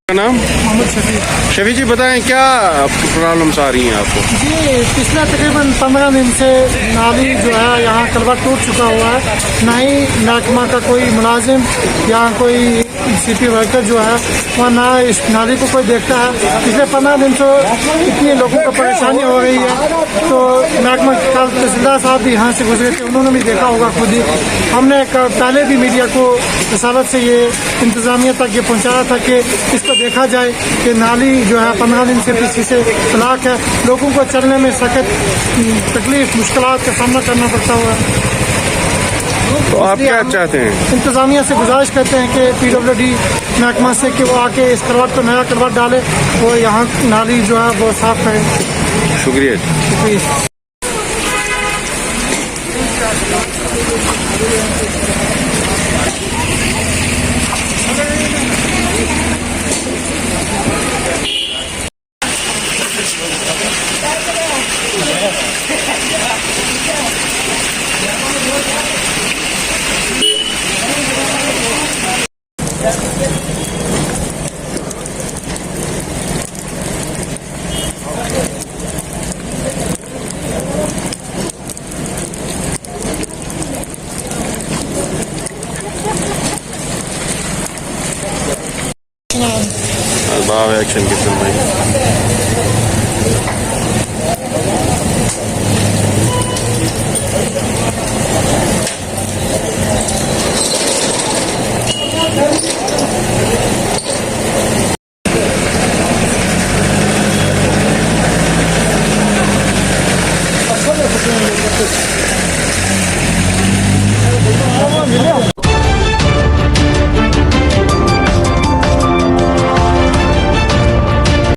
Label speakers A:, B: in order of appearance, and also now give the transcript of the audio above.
A: नाम
B: मोहम्मद शफी।
A: शफी जी बताएं क्या प्रॉब्लम्स आ रही हैं आपको?
B: जी पिछले तकरीबन 15 दिन से नाली जो है यहाँ कलवा टूट चुका हुआ है। ना ही महकमा का कोई मुलाजिम या कोई सीपी वर्कर जो है वह ना इस नाली को कोई देखता है। पिछले 15 दिन से इतनी लोगों को परेशानी हो रही है। तो महकमा कल तहसीलदार साहब भी यहाँ से गुजरे थे, उन्होंने भी देखा होगा खुद ही। हमने पहले भी मीडिया को रसालत से ये इंतज़ामिया तक ये पहुँचाया था कि इसको देखा जाए कि नाली जो है 15 दिन से पीछे से ब्लॉक है। लोगों को चलने में सख्त तकलीफ मुश्किलात का सामना करना पड़ता हुआ है।
A: तो आप क्या चाहते हैं?
B: इंतज़ामिया से गुजारिश करते हैं कि PWD महकमा से कि वो आके इस करवट को नया करवट डाले और यहाँ नाली जो है वो साफ करें।
A: शुक्रिया।
B: शुक्रिया।
A: बाव एक्शन की फिल्म
B: है।